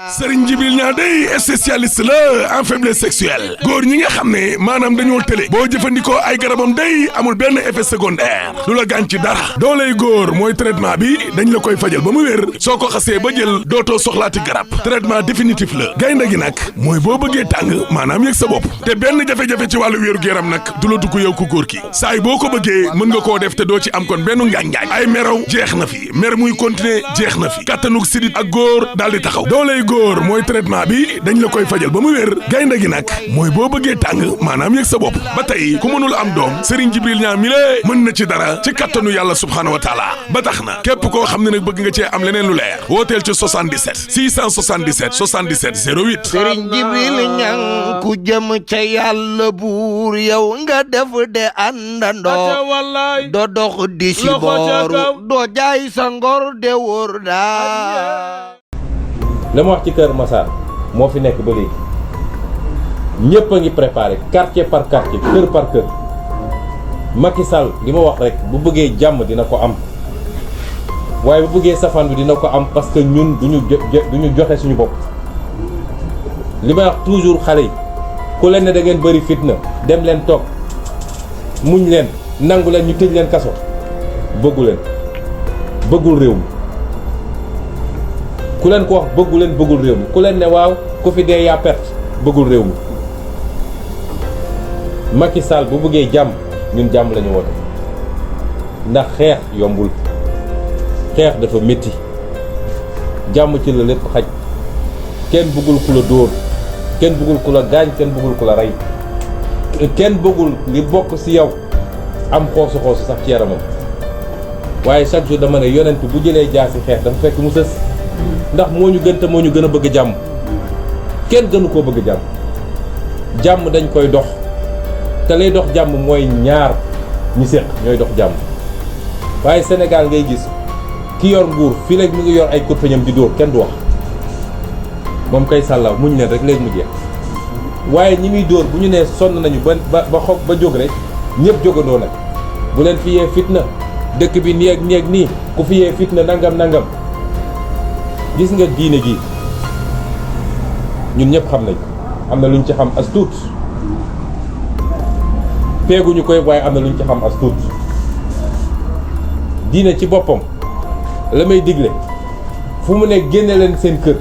Serigne Djibril Niang day spécialiste la en faiblesse sexuelle góor ñi nga xam ne maanaam dañoo tële boo jëfandikoo ay garabam day amul benn effet secondaire du la gaañ ci dara dooley góor mooy traitement bi dañ la koy fajal ba mu wér soo ko xasee ba jël dootoo soxlaati garab traitement définitif la gaynde gi nag mooy boo bëggee tàng maanaam yëg sa bopp te benn jafe-jafe ci wàllu wéeru yaram nag du la dugg yow ku góor ki saay boo ko bëggee mën nga koo def te doo ci am kon benn ngaañ-ngaañ ay meraw jeex na fi mer muy continuer jeex na fi kattanug sidit ak góor daal di taxaw dooley góor mooy traitement bi dañ la koy fajal ba mu wér gaynde gi nag mooy boo bëggee tàng maanaam yëg sa bopp ba tey ku mënul am doom Serigne Djibril Niang mi lée mën na ci dara ci kattanu yàlla subhaanahu wa taala ba tax na képp koo xam ne nag bëgg nga cee am leneen lu leer wooteel ci 77 677 77 08 Serigne Djibril Niang ku jëm ca yàlla buur yow nga def de àndandoo doo dox di si booru doo jaay sa ngor de wóor daa la ma wax ci Kër Massar moo fi nekk ba léegi ñëpp a ngi préparé quartier par quartier kër par kër Macky Sall li ma wax rek bu bëggee jàmm dina ko am waaye bu bëggee safaan bi dina ko am parce que ñun duñu joxe suñu bopp li may wax toujours xale yi ku leen ne da ngeen bëri fitna dem leen toog muñ leen nangu leen ñu tëj leen kaso bëggu leen bëggul réew mi ku leen ko wax bëggu leen bëggul réew mi ku leen ne waaw ku fi dee yaa perte bëggul réew mi Macky Sall bu bëggee jàmm ñun jàmm la ñu woote ndax xeex yombul xeex dafa métti jàmm ci la lépp xaj kenn bëggul ku la dóor kenn bëggul ku la gaañ kenn bëggul ku la rey kenn bëggul li bokk ci yow am xoosu sax ci yaramam waaye chaque jour dama ne yonent bu jëlee jaasi xeex dafa fekk mu sës ndax moo ñu gën te moo ñu gën a bëgg jàmm kenn gënu koo bëgg jàmm jàmm dañ koy dox te lay dox jàmm mooy ñaar ñi séq ñooy dox jàmm waaye Sénégal ngay gis ki yor nguur fii léegi mu ngi yor ay kurpeñam di dóor kenn du wax moom kay sàllaw muñ leen rek léegi mu jeex waaye ñi muy dóor bu ñu nee sonn nañu ba jóg rek ñëpp jógandoo nag bu leen fi yee fitna dëkk bi nii ak nii ku fi yee fitna nangam gis nga diine gi ñun ñëpp xam nañ am na luñ ci xam as tuut peeguñu koy waaye am na luñ ci xam as tuut diine ci boppam la may digle fu mu ne génne leen seen kër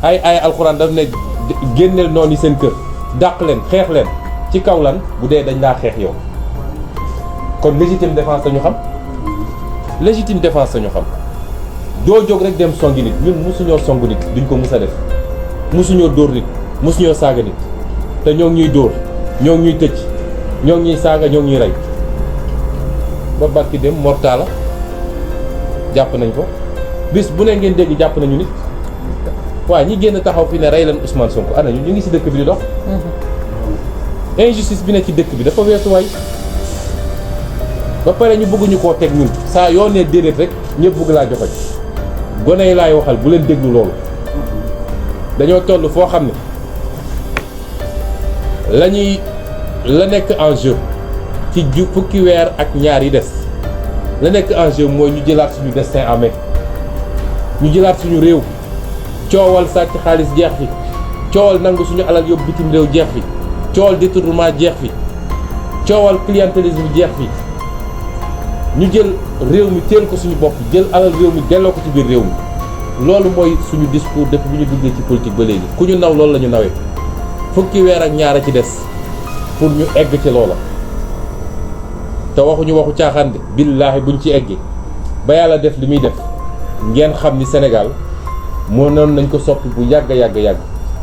ay alxuraan daf ne génneel noonu yi seen kër dàq leen xeex leen ci kaw lan bu dee dañ laa xeex yow kon légitime défense sañu xam légitime défense sañu xam doo jóg rek dem songi nit ñun musuñoo song nit duñ ko mus a def musuñoo dóor nit musuñoo saaga nit te ñoo ngi ñuy dóor ñoo ngi ñuy tëj ñoo ngi ñuy saaga ñoo ngi ñuy rey ba barki dem mortala jàpp nañ ko bis bu ne ngeen dégg jàpp nañu nit waaye ñi génn taxaw fi ne rey leen Ousmane Sonko ana ñu ngi ci dëkk bi di dox injustice bi ne ci dëkk bi dafa weesu waay ba pare ñu bëgguñu koo teg ñun saa yoo nee déedéet rek ñëpp bëgg laa joxoñ gone yi laay waxal bu leen déglu loolu dañoo toll foo xam ne la nekk en jeu ci fukki weer ak ñaar yi des la nekk en jeu mooy ñu jëlaat suñu destin en main ñu jëlaat suñu réew coowal sàcc xaalis jeex fi coowal nangu suñu alal yóbbu bitim réew jeex fi coowal détournement jeex fi coowal clientélisme jeex fi ñu jël réew mi teel ko suñu bopp jël alal réew mi delloo ko ci biir réew mi loolu mooy suñu discours depuis bi ñu duggee ci politique ba léegi ku ñu naw loolu la ñu nawee fukki weer ak ñaar a ci des pour ñu egg ci loola te waxuñu waxu caaxaan de billaahi buñ ci eggee ba yàlla def li muy def ngeen xam ni Sénégal moo noonu nañ ko soppi bu yàgg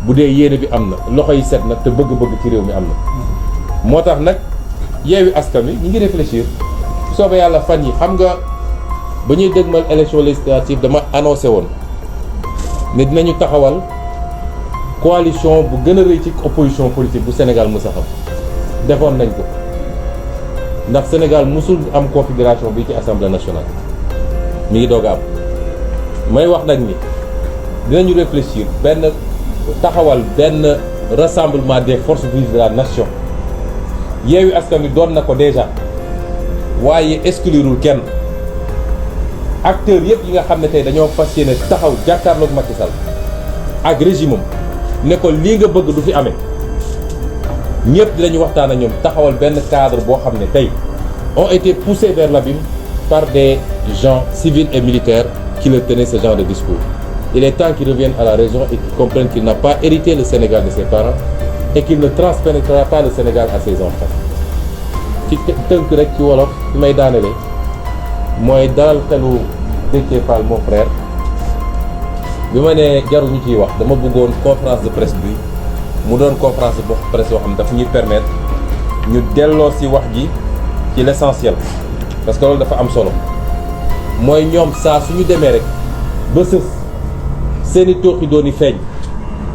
bu dee yéene bi am na loxo yi set na te bëgg-bëgg ci réew mi am na moo tax nag Yewwi Askan Wi ñi ngi réfléchir bu soobee yàlla fan yi xam nga ba ñuy dégmal élection législative dama annoncé woon ne dinañu taxawal coalition bu gën a rëy ci opposition politique bu Sénégal mës a xam defoon nañ ko ndax Sénégal musul am configuration bi ci assemblée nationale mi ngi doog a am may wax nag ni dinañu réfléchir taxawal benn rassemblement des forces vives de la nation Yewwi Askan Wi doon na ko déjà waaye exclurul kenn acteurs yëpp yi nga xam ne tey dañoo fas yéene taxaw jàkkaarloog Macky Sall ak régime am ne ko lii nga bëgg du fi amee ñëpp dinañu waxtaan ak ñoom taxawal benn cadre boo xam ne tey ont été poussés vers l'abîme par des gens civils et militaires qui leur tenaient ce genre de discours. Il est temps qu'ils reviennent à la raison et qu'ils comprennent qu'il n'a pas hérité le Sénégal de ses parents et qu'il ne transpénétrera pas le Sénégal à ses enfants. ci tënk rek ci wolof fi may daanele mooy dalal xelu Déthié Fall mon frère bi ma ne jarul ñu ciy wax dama bëggoon conférence de presse bi mu doon conférence de presse yoo xam ne dafa ñuy permettre ñu delloo si wax ji ci l'essentiel parce que loolu dafa am solo mooy ñoom saa suñu demee rek ba sës seeni tooxi dooni feeñ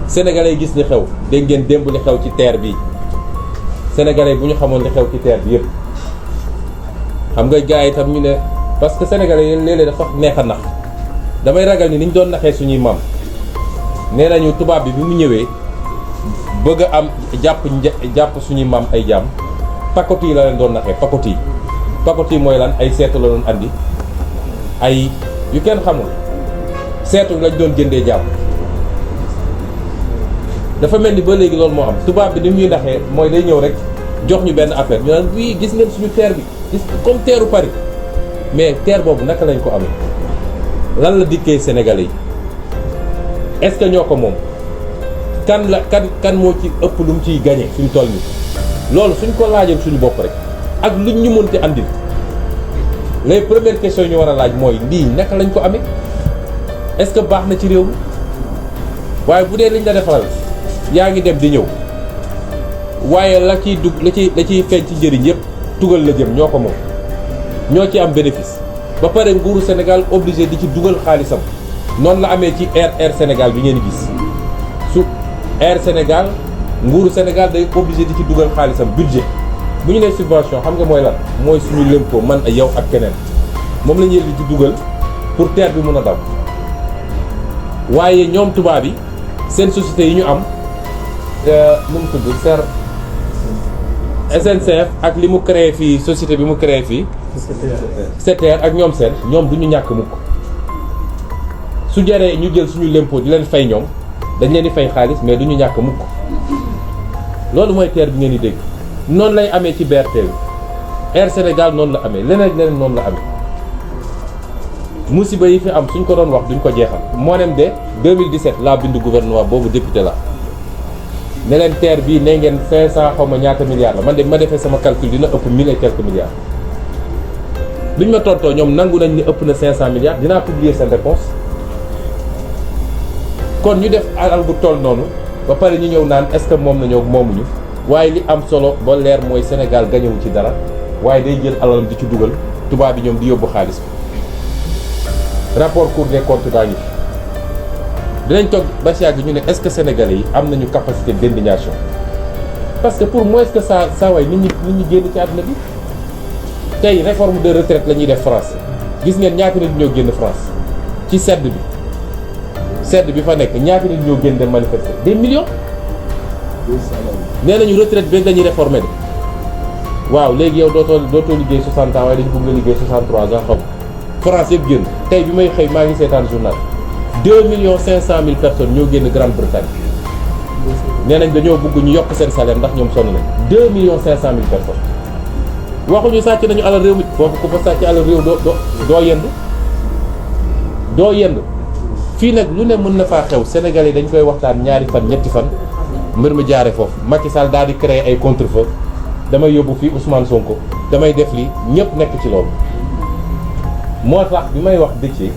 sénégalais yi gis li xew dégg ngeen démb li xew ci terre bi sénégalais bu ñu xamoon li xew ci terre bi yëpp xam nga gars yi itam ñu ne parce que sénégalais yi léeg-léeg dafa neex a nax damay ragal ni ñu doon naxee suñuy maam nee nañu tubaab bi mu ñëwee bëgg a am jàpp suñuy maam ay jaam pakot yi la leen doon naxee pakot yi mooy lan ay seetu la doon andi ay yu kenn xamul seetu lañ doon jëndee jaam dafa mel ni ba léegi loolu moo am tubaab bi ni mu ñuy naxee mooy day ñëw rek jox ñu benn affaire ñu naan wii gis ngeen suñu terre bi gis comme terre u Paris mais terre boobu naka lañ ko amee lan la dikkee Sénégalais yi est-ce que ñoo ko moom kan moo ci ëpp lu mu ciy gagné suñ toll nii loolu suñ ko laajoon suñu bopp rek ak luñ ñu mënti andil les premières questions yi ñu war a laaj mooy lii naka lañ ko amee est-ce que baax na ci réew mi waaye bu dee liñ la defaral yaa ngi dem di ñëw waaye la ciy dugg la ciy feeñ ci njëriñ yëpp tugal la jëm ñoo ko moom ñoo ci am bénéfice ba pare nguuru Sénégal obligé di ci dugal xaalisam noonu la amee ci Air Sénégal bi ngeen gis su Air Sénégal nguuru Sénégal day obligé di ci dugal xaalisam budget bu ñu nee subvention xam nga mooy lan mooy suñu l'impôt man ak yow ak keneen moom la ñuy di ci dugal pour terre bi mun a daw waaye ñoom tubaab yi seen société yi ñu am nu mu tudd SNCF ak li mu créé fii société bi mu créé fii SETER ak ñoom seen ñoom du ñu ñàkk mukk su jaree ñu jël suñu l'impôt di leen fay ñoom dañ leen di fay xaalis mais du ñu ñàkk mukk loolu mooy terre bi ngeen di dégg noonu lay amee ci BRT bi Air Sénégal noonu la amee leneen noonu la amee musiba yi fi am suñ ko doon wax duñ ko jeexal moo nem de 2017 laa bindu gouvernement boobu député la ne leen terre bii ne ngeen 500 xaw ma ñaata milliards la man de ma defee sama calcul dina ëpp 1000 et quelques milliards biñ ma tontoo ñoom nangu nañ ni ëpp na 500 milliards dinaa publier seen réponse kon ñu def alal bu toll noonu ba pare ñu ñëw naan est-ce que moom nañoo moomuñu waaye li am solo ba leer mooy Sénégal gañewu ci dara waaye day jël alalam di ci dugal tubaab bi ñoom di yóbbu xaalis bi rapport Cour des comptes daa ngi fi dinañ toog ba si yàgg ñu ne est-ce que sénégalais yi am nañu capacité d'indignation parce que pour moins que ça way nit ñi génn ci àdduna bi tey réforme de retraite la ñuy def France gis ngeen ñaata nit ñoo génn France ci sedd bi fa nekk ñaata nit ñoo génn dem manifester des millions nee nañu retraite bi dañuy réformer de waaw léegi yow dootoo liggéey 60 ans waaye dañu bëgg nga liggéey 63 ans xam France yëpp génn tey bi may xëy maa ngi seetaan journal 2,5 millions personnes ñoo génn Grande-Bretagne nee nañ dañoo bëgg ñu yokk seen salaire ndax ñoom sonn nañ 2,5 millions personnes waxuñu sàcc nañu alal réew mi foofu ku fa sàcc alal réew doo yendu fii nag lu ne mën na faa xew Sénégalais dañ koy waxtaan ñaari fan ñetti fan mbir mi jaare foofu Macky Sall daal di créer ay contre-feu damay yóbbu fii Ousmane Sonko damay def lii ñëpp nekk ci loolu moo tax bi may wax Déthié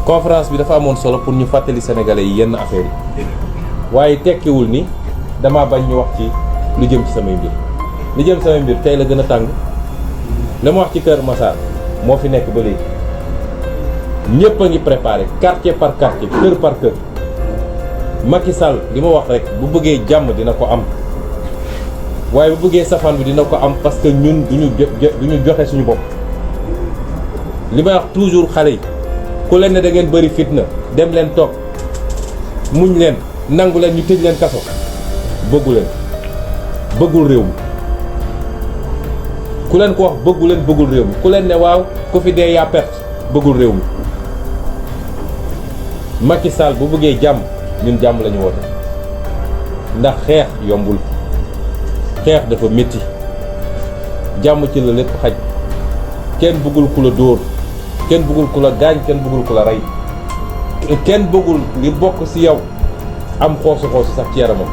conférence bi dafa amoon solo pour ñu fàttali sénégalais yi yenn affaires yi waaye tekkiwul ni dama bañ ñu wax ci lu jëm ci samay mbir lu jëm samay mbir tey la gën a tàng la ma wax ci Kër Massar moo fi nekk ba léegi ñëpp a ngi préparé quartier par quartier kër par kër Macky Sall li ma wax rek bu bëggee jàmm dina ko am waaye bu bëggee safaan bi dina ko am parce que ñun duñu joxe suñu bopp li may wax toujours xale yi ku leen ne da ngeen bëri fitna dem leen toog muñ leen nangu leen ñu tëj leen kaso bëggul réew mi ku leen ko wax bëggul réew mi ku leen ne waaw ku fi dee yaa perte bëggul réew mi Macky Sall bu bëggee jàmm ñun jàmm la ñu woote ndax xeex yombul xeex dafa métti jàmm ci la lépp xaj kenn bëggul ku la dóor kenn bëggul ku la gaañ kenn bëggul ku la rey kenn bëggul li bokk ci yow am xoosu sax ci yaramam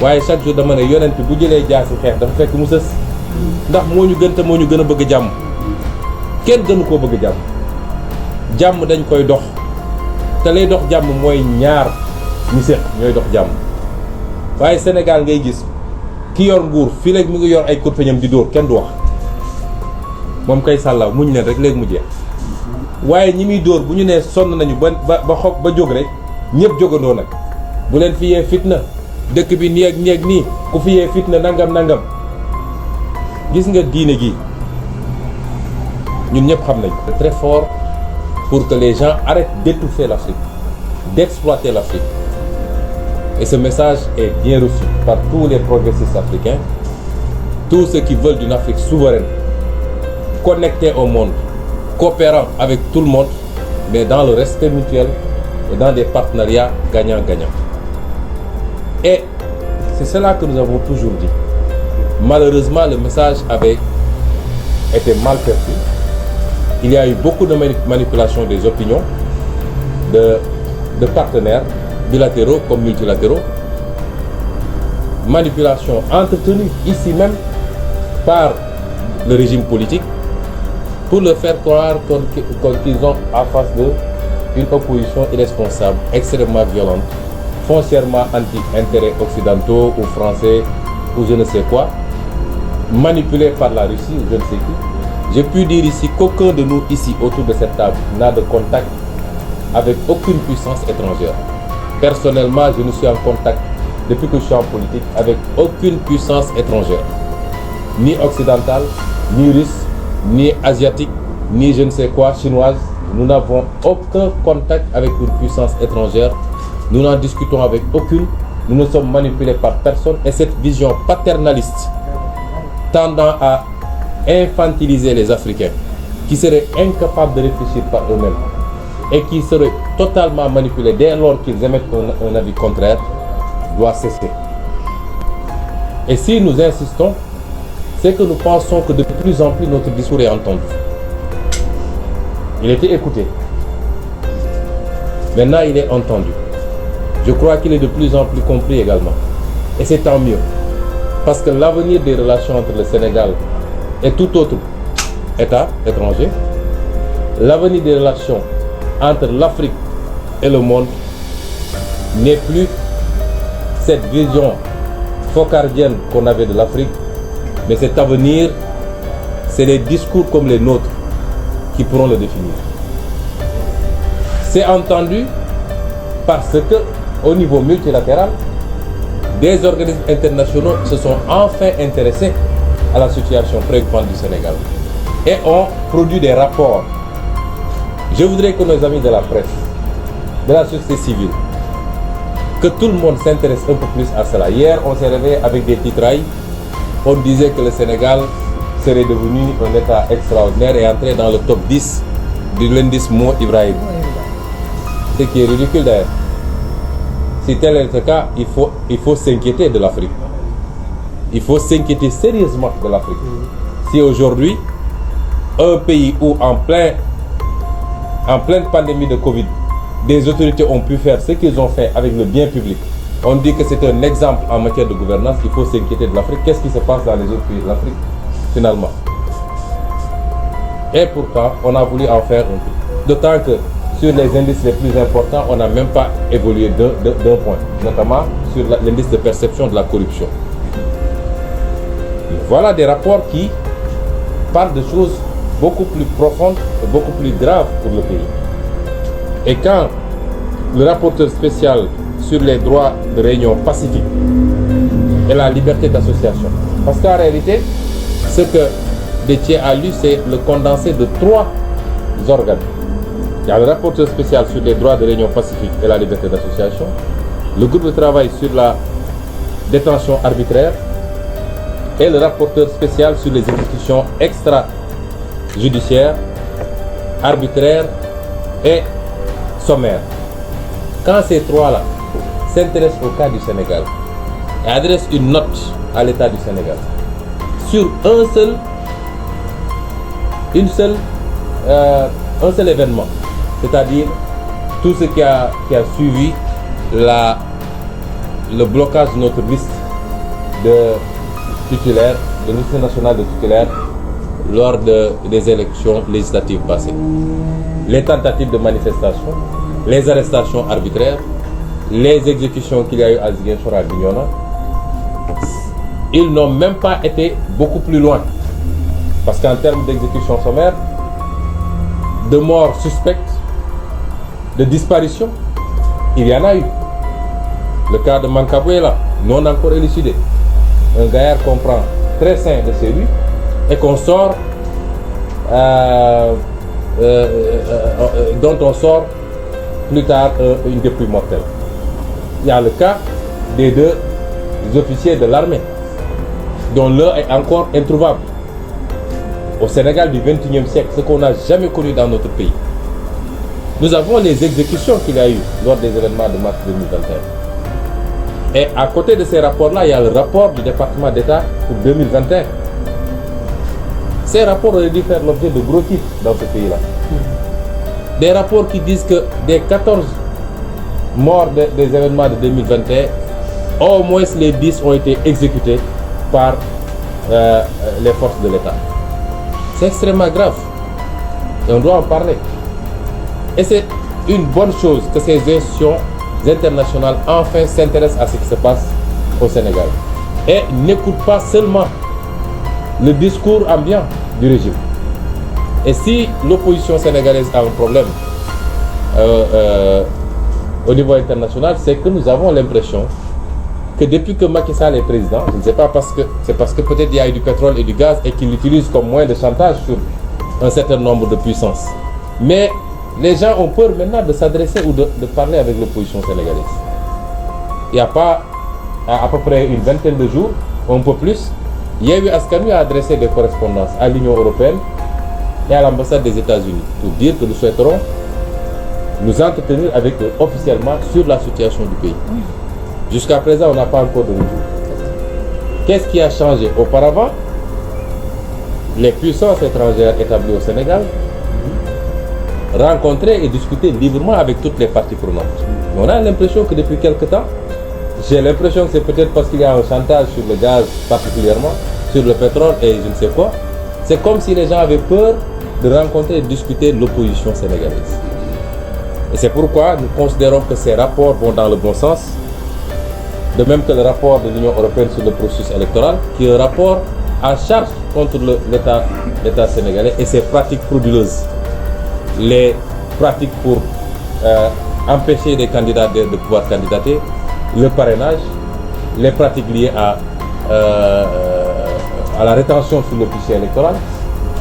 waaye chaque jour dama ne yonent bu jëlee jaasi xeex dafa fekk mu sës ndax moo ñu gën te moo ñu gën a bëgg jàmm kenn gënu koo bëgg jàmm jàmm dañ koy dox te lay dox jàmm mooy ñaar ñu séq ñooy dox jàmm waaye Sénégal ngay gis ki yor nguur fii léegi mu ngi yor ay kurpeñam di dóor kenn du wax moom kay sàllaw muñ leen rek léegi mu jeex waaye ñi muy dóor bu ñu nee sonn nañu ba jóg rek ñëpp jógandoo nag bu leen fi yee fitna dëkk bi nii ak nii ku fi yee fitna nangam gis nga diine gi ñun ñëpp xam nañ ko très fort pour que les gens arrêtent d'étouffer l'Afrique, d'exploiter l'Afrique. Et ce message est bien reçu par tous les progressistes africains, tous ceux qui veulent d'une Afrique souveraine, connectée au monde, coopérant avec tout le monde, mais dans le respect mutuel et dans des partenariats gagnant-gagnant. Et c'est cela que nous avons toujours dit. Malheureusement, le message avait été mal perçu. Il y a eu beaucoup de manipulation des opinions de partenaires bilatéraux comme multilatéraux. Manipulation entretenue ici même par le régime politique pour leur faire croire qu'ils ont en face d'eux une opposition irresponsable, extrêmement violente, foncièrement anti-intérêts occidentaux ou français ou je ne sais quoi, manipulée par la Russie ou je ne sais qui. J'ai pu dire ici qu'aucun de nous ici autour de cette table n'a de contact avec aucune puissance étrangère. Personnellement, je ne suis en contact depuis que je suis en politique avec aucune puissance étrangère, ni occidentale, ni russe, ni asiatique, ni je ne sais quoi, chinoise. Nous n'avons aucun contact avec une puissance étrangère. Nous n'en discutons avec aucune. Nous ne sommes manipulés par personne. Et cette vision paternaliste tendant à infantiliser les Africains, qui seraient incapables de réfléchir par eux-mêmes et qui seraient totalement manipulés dès lors qu'ils émettent un avis contraire, doit cesser. Et si nous insistons, c'est que nous pensons que de plus en plus notre discours est entendu. Il était écouté. Maintenant, il est entendu. Je crois qu'il est de plus en plus compris également. Et c'est tant mieux. Parce que l'avenir des relations entre le Sénégal et tout autre État étranger, l'avenir des relations entre l'Afrique et le monde n'est plus cette vision focardienne qu'on avait de l'Afrique, mais cet avenir, c'est les discours comme les nôtres qui pourront le définir. C'est entendu parce que, au niveau multilatéral, des organismes internationaux se sont enfin intéressés à la situation préoccupante du Sénégal et ont produit des rapports. Je voudrais que nos amis de la presse, de la société civile, que tout le monde s'intéresse un peu plus à cela. Hier, on s'est réveillé avec des titrailles. On disait que le Sénégal serait devenu un État extraordinaire et entré dans le top 10 de l'indice Mo Ibrahim. Ce qui est ridicule d'ailleurs. Si tel est le cas, il faut s'inquiéter de l'Afrique. Il faut s'inquiéter sérieusement de l'Afrique. Si aujourd'hui, un pays où en pleine pandémie de Covid, des autorités ont pu faire ce qu'ils ont fait avec le bien public, on dit que c'est un exemple en matière de gouvernance, il faut s'inquiéter de l'Afrique. Qu'est-ce qui se passe dans les autres pays de l'Afrique, finalement? Et pourtant, on a voulu en faire un peu. D'autant que sur les indices les plus importants, on n'a même pas évolué d'un point, notamment sur l'indice de perception de la corruption. Voilà des rapports qui parlent de choses beaucoup plus profondes et beaucoup plus graves pour le pays. Et quand le rapporteur spécial sur les droits de réunion pacifique et la liberté d'association, parce qu'en réalité, ce que Déthié a lu, c'est le condensé de 3 organes. Il y a le rapporteur spécial sur les droits de réunion pacifique et la liberté d'association, le groupe de travail sur la détention arbitraire et le rapporteur spécial sur les exécutions extrajudiciaires, arbitraires et sommaires. quand ces trois-là s'intéressent au cas du Sénégal et adressent une note à l'État du Sénégal sur un seul événement, c'est-à-dire tout ce qui a suivi le blocage de notre liste de titulaires, de liste nationale de titulaires lors des élections législatives passées. Les tentatives de manifestation, les arrestations arbitraires, les exécutions qu'il y a eu à Ziguinchor, à Bignona, ils n'ont même pas été beaucoup plus loin. Parce qu'en termes d'exécution sommaire, de morts suspectes, de disparitions, il y en a eu. Le cas de Mankabou est là, non encore élucidé. Un gaillard qu'on prend très sain de ses rues et qu'on sort, dont on sort plus tard une dépouille mortelle. Il y a le cas des deux officiers de l'armée, dont l'un est encore introuvable. Au Sénégal du XXIe siècle, ce qu'on n'a jamais connu dans notre pays. Nous avons les exécutions qu'il y a eu lors des événements de mars 2021. Et à côté de ces rapports-là, il y a le rapport du département d'État pour 2021. Ces rapports auraient dû faire l'objet de gros titres dans ce pays-là. Des rapports qui disent que des 14 morts des événements de 2021, au moins les 10 ont été exécutés par les forces de l'État. C'est extrêmement grave et on doit en parler. Et c'est une bonne chose que ces institutions internationales enfin s'intéressent à ce qui se passe au Sénégal et n'écoutent pas seulement le discours ambiant du régime. Et si l'opposition sénégalaise a un problème au niveau international, c'est que nous avons l'impression que depuis que Macky Sall est président, je ne sais pas c'est parce que peut-être il y a eu du pétrole et du gaz et qu'il l'utilise comme moyen de chantage sur un certain nombre de puissances. Mais les gens ont peur maintenant de s'adresser ou de parler avec l'opposition sénégalaise. Il n'y a pas à peu près une vingtaine de jours, un peu plus, Yewwi Askan Wi a adressé des correspondances à l'Union européenne et à l'ambassade des États-Unis pour dire que nous souhaiterons nous entretenir avec eux officiellement sur la situation du pays. Jusqu'à présent, on n'a pas encore de retour. Qu'est-ce qui a changé? Auparavant, les puissances étrangères établies au Sénégal rencontraient et discutaient librement avec toutes les parties prenantes. Mais on a l'impression que depuis quelque temps, j'ai l'impression que c'est peut-être parce qu'il y a un chantage sur le gaz particulièrement, sur le pétrole et je ne sais quoi. C'est comme si les gens avaient peur de rencontrer et de discuter l'opposition sénégalaise. Et c'est pourquoi nous considérons que ces rapports vont dans le bon sens. De même que le rapport de l'Union européenne sur le processus électoral, qui est un rapport en charge contre l'État sénégalais et ses pratiques frauduleuses. Les pratiques pour empêcher des candidats de pouvoir candidater, le parrainage, les pratiques liées à la rétention sur le fichier électoral,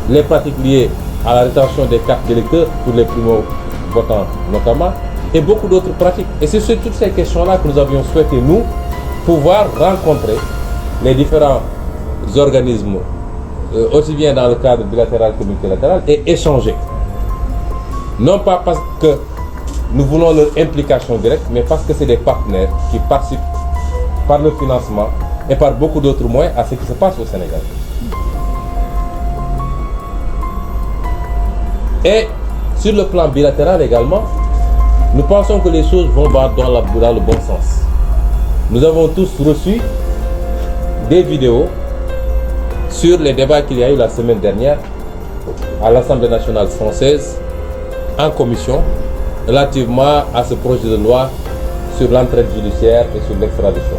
les pratiques liées à la rétention des cartes d'électeurs pour les primo-votants notamment, et beaucoup d'autres pratiques. Et c'est sur toutes ces questions-là que nous avions souhaité, nous, pouvoir rencontrer les différents organismes, aussi bien dans le cadre bilatéral que multilatéral, et échanger. Non pas parce que nous voulons leur implication directe, mais parce que c'est des partenaires qui participent par le financement et par beaucoup d'autres moyens à ce qui se passe au Sénégal. Et sur le plan bilatéral également, nous pensons que les choses vont dans le bon sens. Nous avons tous reçu des vidéos sur les débats qu'il y a eu la semaine dernière à l'Assemblée nationale française en commission relativement à ce projet de loi sur l'entraide judiciaire et sur l'extradition.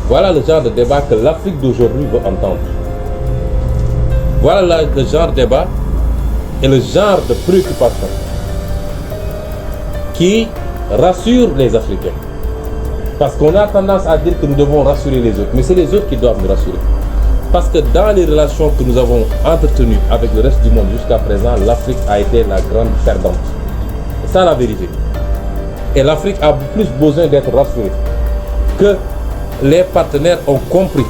Voilà le genre de débat que l'Afrique d'aujourd'hui veut entendre. Voilà le genre de débat et le genre de préoccupation qui rassure les Africains. Parce qu'on a tendance à dire que nous devons rassurer les autres, mais c'est les autres qui doivent nous rassurer. Parce que dans les relations que nous avons entretenues avec le reste du monde jusqu'à présent, l'Afrique a été la grande perdante. C'est ça la vérité. Et l'Afrique a plus besoin d'être rassurée que les partenaires ont compris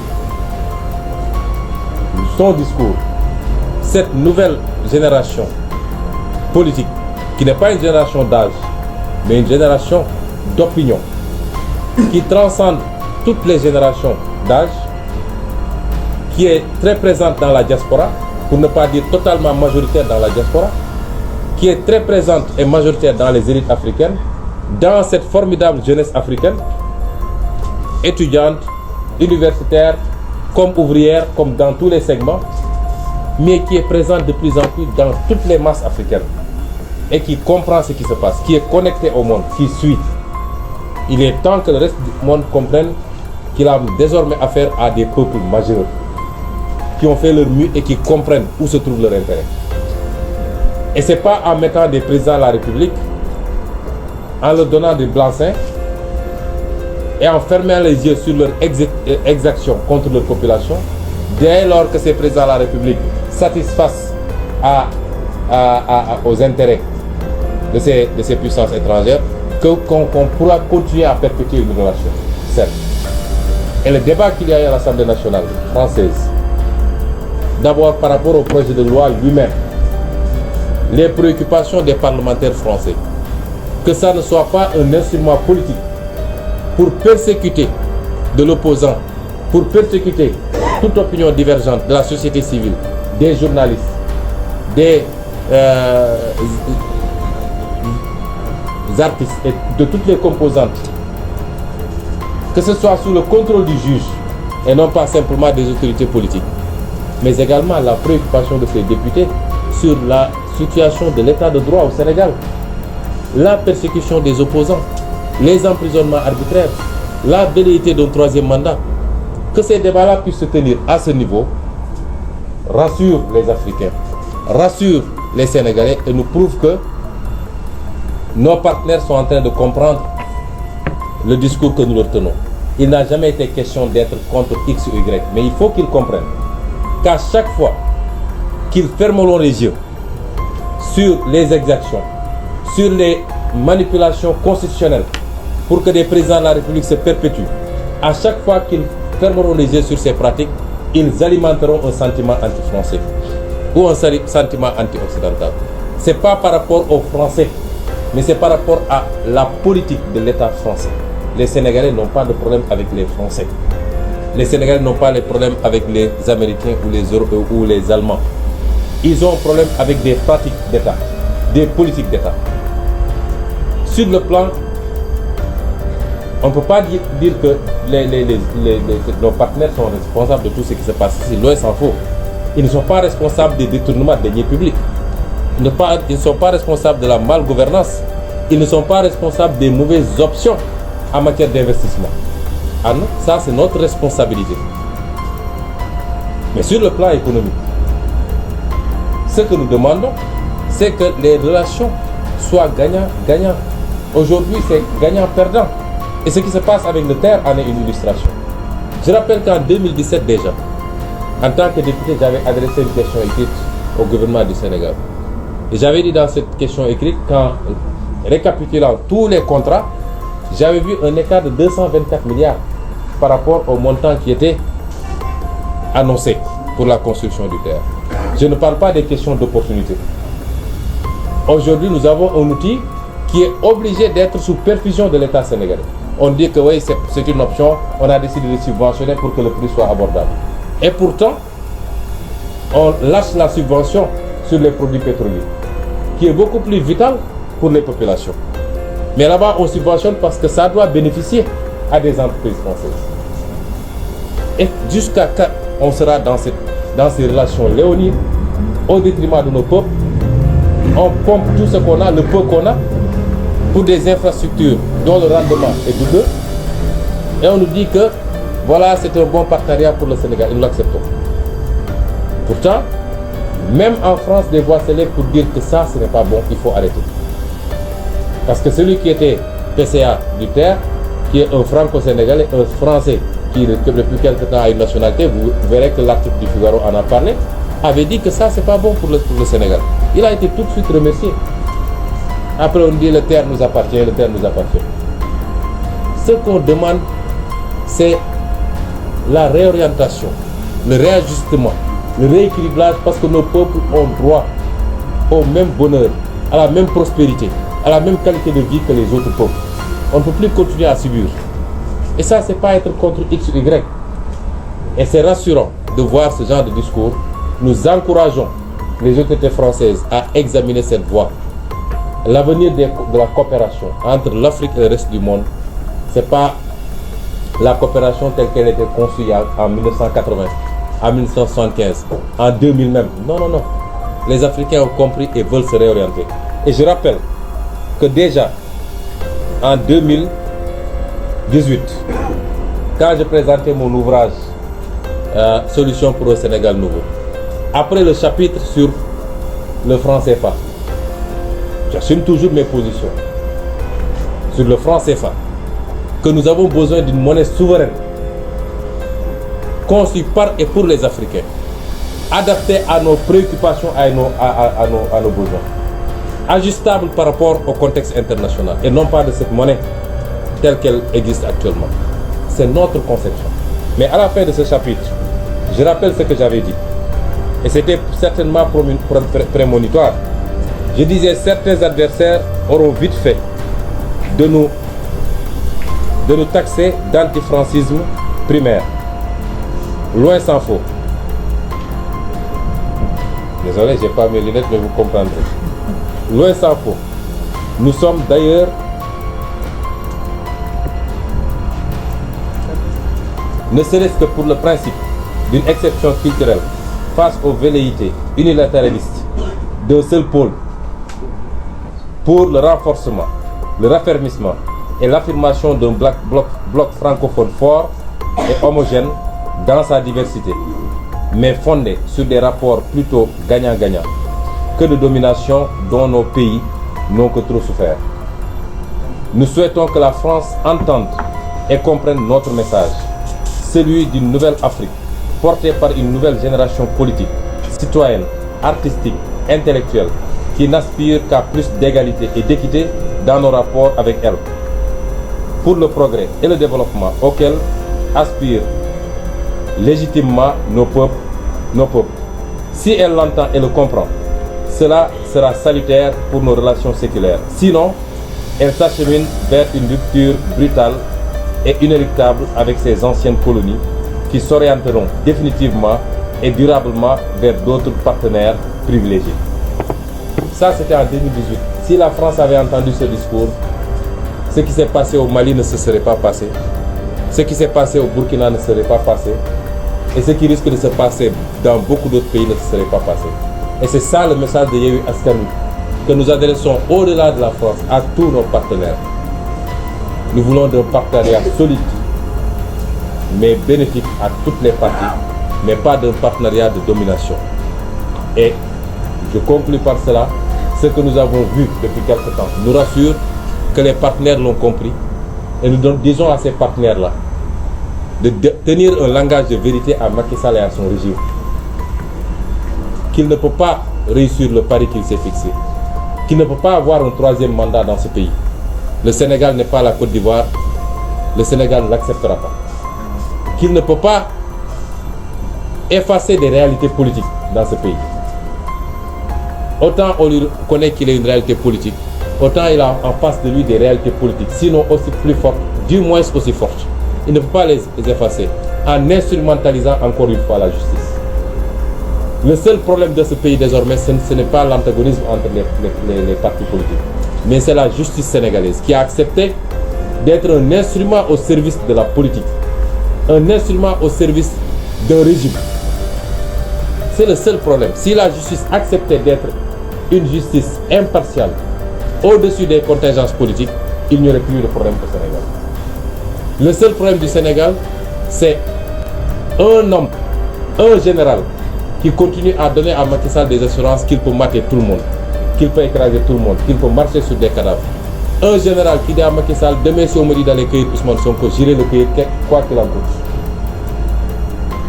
son discours. Cette nouvelle génération politique, qui n'est pas une génération d'âge, mais une génération d'opinion qui transcende toutes les générations d'âge, qui est très présente dans la diaspora, pour ne pas dire totalement majoritaire dans la diaspora, qui est très présente et majoritaire dans les élites africaines, dans cette formidable jeunesse africaine, étudiante, universitaire, comme ouvrière, comme dans tous les segments, mais qui est présente de plus en plus dans toutes les masses africaines et qui comprend ce qui se passe, qui est connecté au monde, qui suit. Il est temps que le reste du monde comprenne qu'il a désormais affaire à des peuples majeurs qui ont fait leur mieux et qui comprennent où se trouve leur intérêt. Et ce n'est pas en mettant des présidents de la République, en leur donnant des blancs-seings et en fermant les yeux sur leur exaction contre leur population, dès lors que ces présidents de la République satisfassent aux intérêts de ces puissances étrangères, qu'on pourra continuer à perpétuer une relation, certes. Et le débat qu'il y a eu à l'Assemblée nationale française, d'abord par rapport au projet de loi lui-même, les préoccupations des parlementaires français, que ça ne soit pas un instrument politique pour persécuter de l'opposant, pour persécuter toute opinion divergente de la société civile, des journalistes, des artistes et de toutes les composantes, que ce soit sous le contrôle du juge et non pas simplement des autorités politiques, mais également la préoccupation de ces députés sur la situation de l'état de droit au Sénégal, la persécution des opposants, les emprisonnements arbitraires, la velléité d'un troisième mandat. Que ces débats-là puissent se tenir à ce niveau rassure les Africains, rassure les Sénégalais et nous prouve que nos partenaires sont en train de comprendre le discours que nous leur tenons. Il n'a jamais été question d'être contre X ou Y, mais il faut qu'ils comprennent qu'à chaque fois qu'ils fermeront les yeux sur les exactions, sur les manipulations constitutionnelles pour que des présidents de la République se perpétuent, à chaque fois qu'ils fermeront les yeux sur ces pratiques, ils alimenteront un sentiment anti-français ou un sentiment anti-occidental. Ce n'est pas par rapport aux Français, mais c'est par rapport à la politique de l'État français. Les Sénégalais n'ont pas de problème avec les Français. Les Sénégalais n'ont pas de problème avec les Américains ou les Allemands. Ils ont un problème avec des pratiques d'État, des politiques d'État. Sur le plan, on ne peut pas dire que nos partenaires sont responsables de tout ce qui se passe ici. Loin s'en faut. Ils ne sont pas responsables des détournements des deniers publics. Ils ne sont pas responsables de la malgouvernance. Ils ne sont pas responsables des mauvaises options en matière d'investissement. Ah non, ça c'est notre responsabilité. Mais sur le plan économique, ce que nous demandons, c'est que les relations soient gagnant-gagnant. Aujourd'hui, c'est gagnant-perdant. Et ce qui se passe avec le terre en est une illustration. Je rappelle qu'en 2017 déjà, en tant que député, j'avais adressé une question écrite au gouvernement du Sénégal. Et j'avais dit dans cette question écrite qu'en récapitulant tous les contrats, j'avais vu un écart de 224 milliards par rapport au montant qui était annoncé pour la construction du terre. Je ne parle pas des questions d'opportunité. Aujourd'hui, nous avons un outil qui est obligé d'être sous perfusion de l'État sénégalais. On dit que oui, c'est une option, on a décidé de subventionner pour que le prix soit abordable. Et pourtant, on lâche la subvention sur les produits pétroliers, qui est beaucoup plus vital pour les populations. Mais là-bas, on subventionne parce que ça doit bénéficier à des entreprises françaises. Et jusqu'à quand on sera dans ces relations léonines, au détriment de nos peuples, on pompe tout ce qu'on a, le peu qu'on a, pour des infrastructures dont le rendement est douteux, et on nous dit que voilà, c'est un bon partenariat pour le Sénégal, et nous l'acceptons. Pourtant, même en France, des voix s'élèvent pour dire que ça, ce n'est pas bon, il faut arrêter. Parce que celui qui était PCA du terre, qui est un franco-sénégalais, un français, qui depuis quelque temps a une nationalité, vous verrez que l'article du Figaro en a parlé, avait dit que ça, c'est pas bon pour le Sénégal. Il a été tout de suite remercié. Après, on dit le terre nous appartient, le terre nous appartient. Ce qu'on demande, c'est la réorientation, le réajustement, le rééquilibrage, parce que nos peuples ont droit au même bonheur, à la même prospérité, à la même qualité de vie que les autres peuples. On ne peut plus continuer à subir. Et ça, c'est pas être contre X ou Y. Et c'est rassurant de voir ce genre de discours. Nous encourageons les autorités françaises à examiner cette voie. L'avenir de la coopération entre l'Afrique et le reste du monde, c'est pas la coopération telle qu'elle était conçue en 1980, en 1975, en 2000 même. Non, non, non. Les Africains ont compris et veulent se réorienter. Et je rappelle que déjà, en 2018, quand je présentais mon ouvrage Solution pour un Sénégal nouveau, après le chapitre sur le franc CFA, j'assume toujours mes positions sur le franc CFA, que nous avons besoin d'une monnaie souveraine, conçue par et pour les Africains, adaptée à nos préoccupations, à nos besoins, ajustable par rapport au contexte international, et non pas de cette monnaie telle qu'elle existe actuellement. C'est notre conception. Mais à la fin de ce chapitre, je rappelle ce que j'avais dit, et c'était certainement prémonitoire. Je disais, certains adversaires auront vite fait de nous taxer d'antifrancisme primaire. Loin s'en faut. Désolé, j'ai pas mes lunettes, mais vous comprendrez. Loin s'en faut. Nous sommes d'ailleurs ne serait-ce que pour le principe d'une exception culturelle face aux velléités unilatéralistes d'un seul pôle, pour le renforcement, le raffermissement et l'affirmation d'un bloc francophone fort et homogène dans sa diversité, mais fondé sur des rapports plutôt gagnant-gagnant que de domination dont nos pays n'ont que trop souffert. Nous souhaitons que la France entende et comprenne notre message, celui d'une nouvelle Afrique, portée par une nouvelle génération politique, citoyenne, artistique, intellectuelle, qui n'aspire qu'à plus d'égalité et d'équité dans nos rapports avec elle, pour le progrès et le développement auquel aspirent légitimement nos peuples. Si elle l'entend et le comprend, cela sera salutaire pour nos relations séculaires. Sinon, elle s'achemine vers une rupture brutale et inéluctable avec ses anciennes colonies qui s'orienteront définitivement et durablement vers d'autres partenaires privilégiés. Ça, c'était en 2018. Si la France avait entendu ce discours, ce qui s'est passé au Mali ne se serait pas passé. Ce qui s'est passé au Burkina ne serait pas passé. Et ce qui risque de se passer dans beaucoup d'autres pays ne se serait pas passé. Et c'est ça le message de Yewwi Askan Wi que nous adressons au-delà de la France à tous nos partenaires. Nous voulons d'un partenariat solide, mais bénéfique à toutes les parties, mais pas d'un partenariat de domination. Et je conclus par cela, ce que nous avons vu depuis quelque temps nous rassure que les partenaires l'ont compris, et nous disons à ces partenaires-là de tenir un langage de vérité à Macky Sall et à son régime, qu'il ne peut pas réussir le pari qu'il s'est fixé, qu'il ne peut pas avoir un troisième mandat dans ce pays. Le Sénégal n'est pas la Côte d'Ivoire, le Sénégal ne l'acceptera pas. Qu'il ne peut pas effacer des réalités politiques dans ce pays. Autant on lui connaît qu'il est une réalité politique, autant il a en face de lui des réalités politiques, sinon aussi plus fortes, du moins aussi fortes. Il ne peut pas les effacer en instrumentalisant encore une fois la justice. Le seul problème de ce pays désormais, ce n'est pas l'antagonisme entre les partis politiques, mais c'est la justice sénégalaise qui a accepté d'être un instrument au service de la politique, un instrument au service d'un régime. C'est le seul problème. Si la justice acceptait d'être une justice impartiale, au-dessus des contingences politiques, il n'y aurait plus de problème au Sénégal. Le seul problème du Sénégal, c'est un homme, un général, qui continue à donner à Macky Sall des assurances qu'il peut mater tout le monde, qu'il peut écraser tout le monde, qu'il peut marcher sur des cadavres. Un général qui dit à Macky Sall, demain si on me dit d'aller cueillir Ousmane Sonko, j'irai le cueillir quoi qu'il en coûte.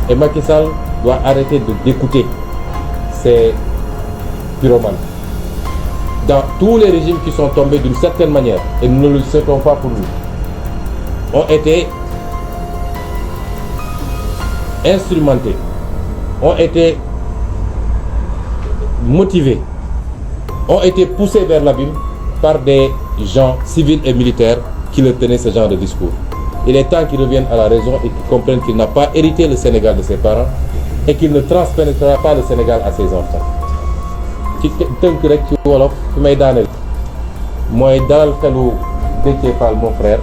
Et Macky Sall doit arrêter d'écouter ces pyromanes. Dans tous les régimes qui sont tombés d'une certaine manière, et nous ne le souhaitons pas pour lui, ont été instrumentés, ont été motivés, ont été poussés vers l'abîme par des gens civils et militaires qui leur tenaient ce genre de discours. Il est temps qu'ils reviennent à la raison et qu'ils comprennent qu'il n'a pas hérité le Sénégal de ses parents et qu'il ne transpénétrera pas le Sénégal à ses enfants. ci tënk rek ci wolof fi may daaneel mooy dalal xelu Déthié Fall mon frère.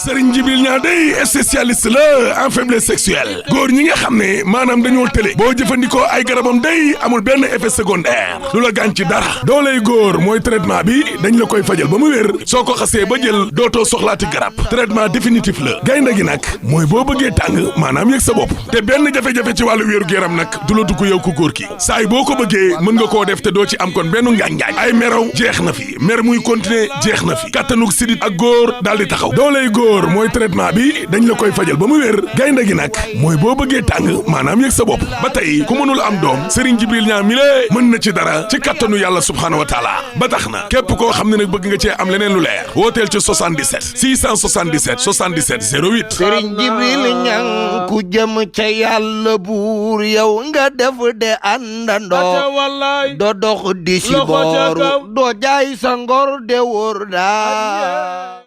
Serigne Djibril Niang day spécialiste la en faiblesse sexuelle góor ñi nga xam ne maanaam dañoo tële boo jëfandikoo ay garabam day amul benn effet secondaire du la gaañ ci dara dooley góor mooy traitement bi dañ la koy fajal ba mu wér soo ko xasee ba jël dootoo soxlaati garab traitement définitif la gaynde gi nag mooy boo bëggee tàng maanaam yëg sa bopp te benn jafe-jafe ci wàllu wéeru yaram nag du la dugg yow ku góor ki saay boo ko bëggee mën nga koo def te doo ci am kon benn ngaañ-ngaañ ay meraw jeex na fi mer muy continuer jeex na fi kattanug sidit ak góor daal di taxaw dooley góor mooy traitement bi dañ la koy fajal ba mu wér gaynde gi nag mooy boo bëggee tàng maanaam yëg sa bopp ba tey ku mënul am doom Serigne Djibril Niang mi lée mën na ci dara ci kattanu yàlla subhaanahu wa taala ba tax na képp koo xam ne nag bëgg nga cee am leneen lu leer wooteel ci 77 677 77 08 Serigne Djibril Niang ku jëm ca yàlla buur yow nga def de àndandoo doo dox di si booru doo jaay sa ngor de wóor daa